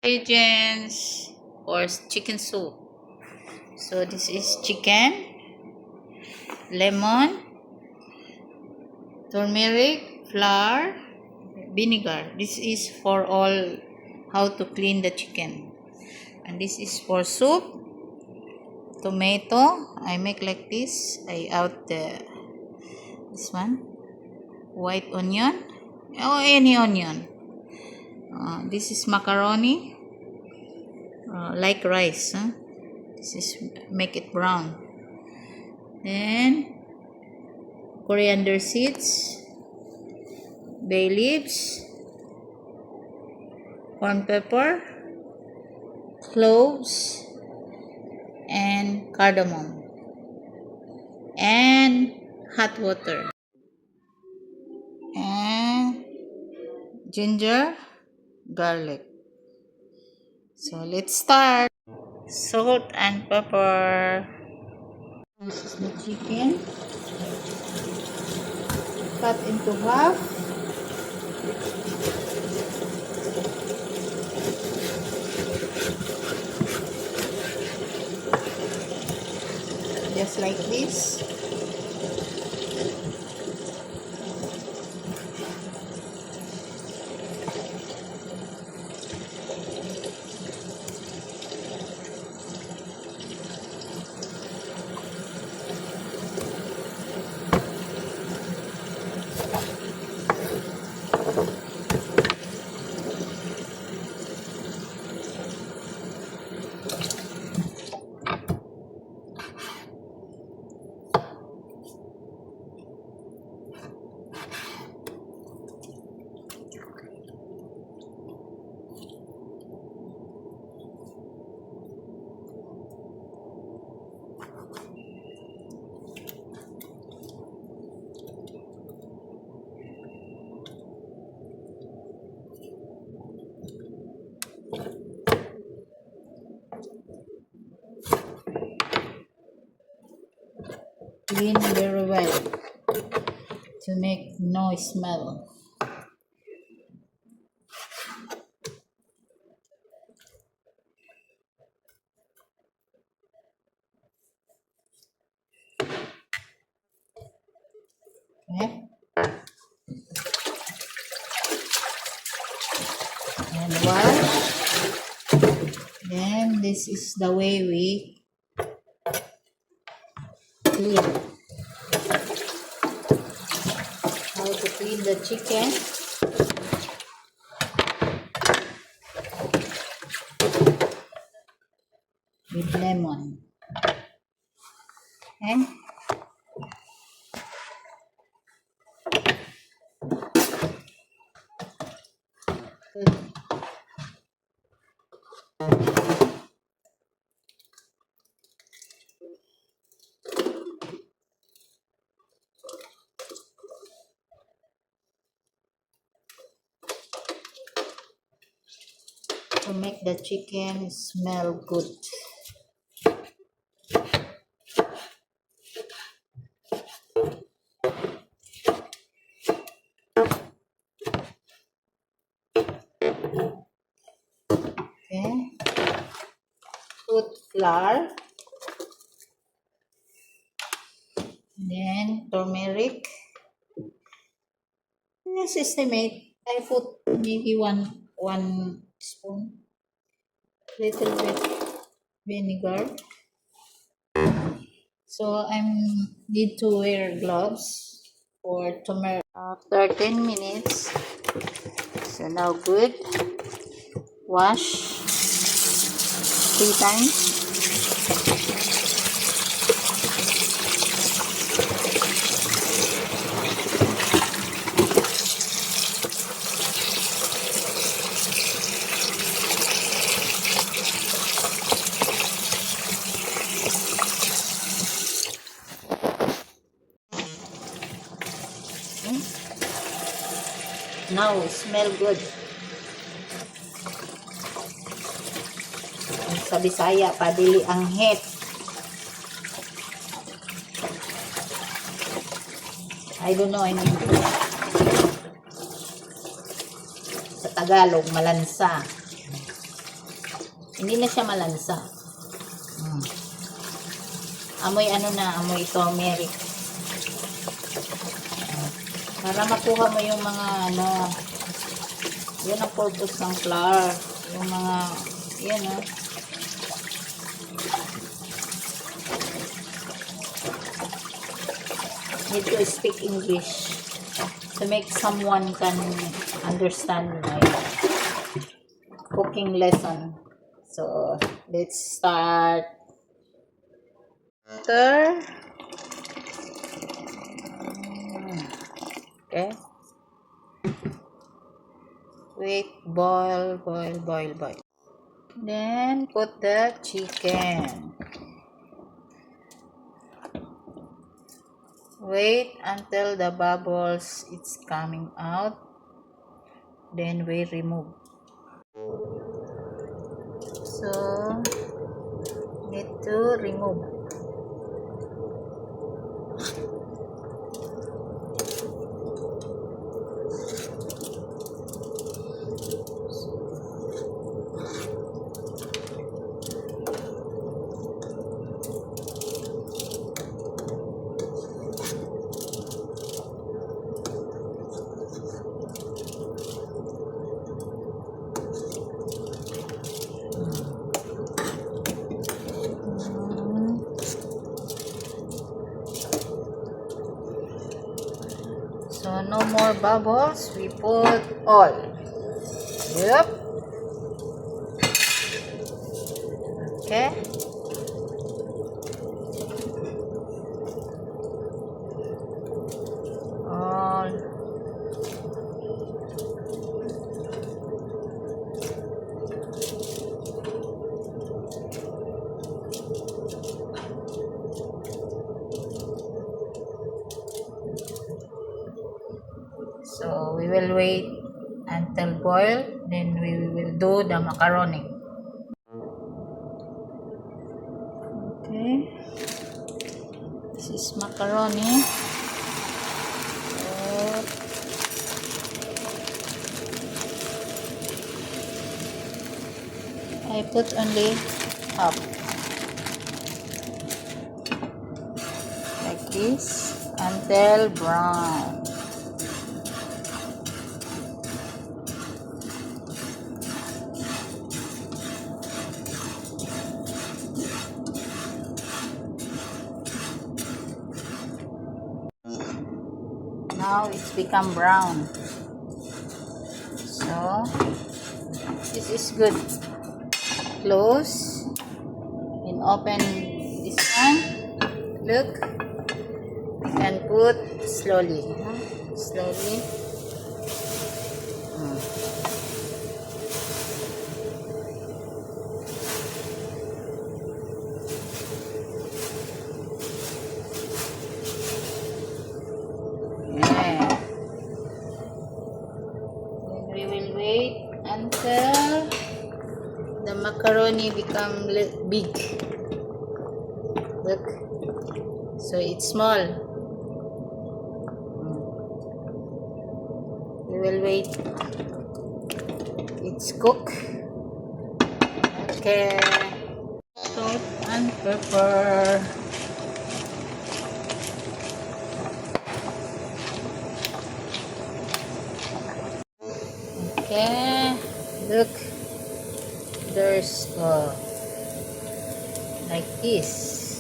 Ingredients for chicken soup. So this is chicken, lemon, turmeric, flour, vinegar. This is for all how to clean the chicken. And this is for soup. Tomato, I make like this. I out this one. White onion, or any onion. This is macaroni, like rice. This is make it brown. Then coriander seeds, bay leaves, corn pepper, cloves, and cardamom, and hot water, and ginger, garlic. So let's start. Salt and pepper. This is the chicken. Cut into half. Just like this. Clean very well to make no smell. Okay. And wash. Then this is the way we clean. How to clean the chicken. With lemon. Okay. To make the chicken smell good. Okay. Put flour. Then turmeric. Let's estimate. I put maybe one spoon. Little bit vinegar. So I need to wear gloves for turmeric. After 10 minutes. So now good. Wash 3 times. Now smell good. Sa Bisaya, padili ang het. I don't know, sa Tagalog, malansa. Hindi na siya malansa. Amoy ano na, amoy turmeric. Para makuha mo yung mga ano, yun ang purpose ng flour. Yung mga, yan need to speak English to make someone can understand my cooking lesson. So, let's start. Okay. Wait, boil. Then, put the chicken. Wait until the bubbles it's coming out. Then we remove. So, need to remove. So, no more bubbles. We put all. Yep. Okay. All. So, we will wait until boil, then we will do the macaroni. Okay. This is macaroni. So, I put only half. Like this until brown. Now it's become brown. So this is good. Close and open this one. Look, you can put slowly. Slowly. We will wait until the macaroni become big. Look, so it's small. We will wait. It's cooked. Okay. Salt and pepper. Okay, look, there's like this.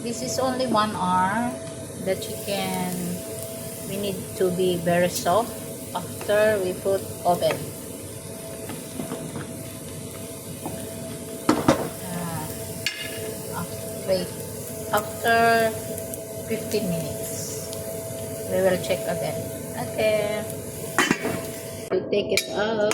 This is only 1 hour. The chicken, we need to be very soft after we put oven. Wait, after 15 minutes. We will check again. Okay. We'll take it out.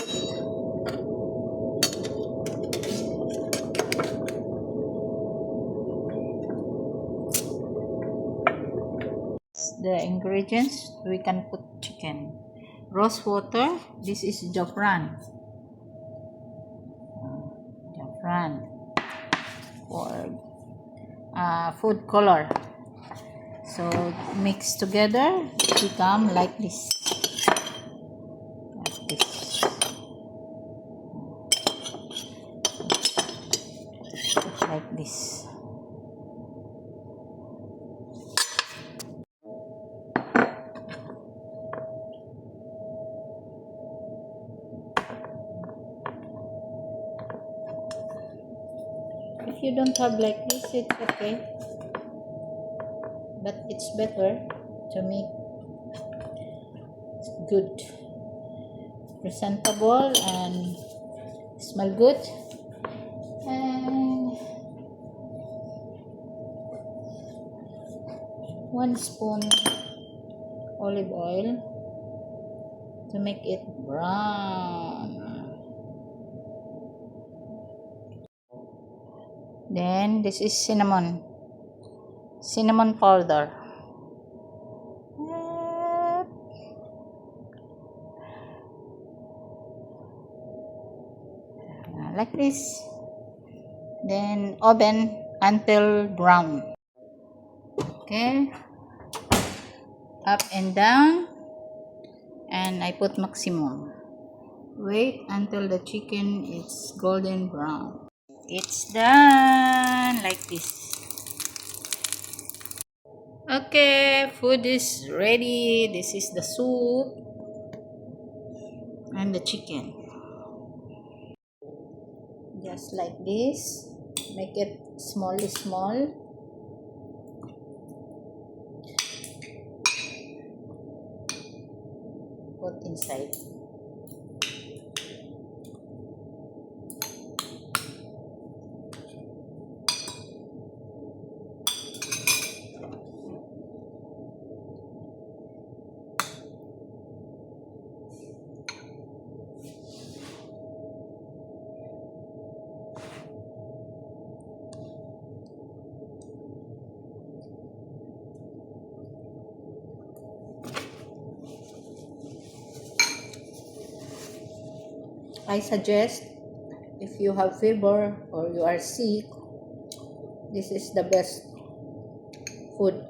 The ingredients, we can put chicken. Rose water, this is Jafran. Jafran. For food color. So mix together, become like this. if you don't have like this, it's okay. But it's better to make good, presentable, and smell good. And 1 spoon olive oil to make it brown. Then this is cinnamon powder. Like this. Then oven until brown. Okay, up and down, and I put maximum. Wait until the chicken is golden brown. It's done like this. Okay, food is ready. This is the soup and the chicken. Just like this. Make it small. Put inside. I suggest, if you have fever or you are sick, this is the best food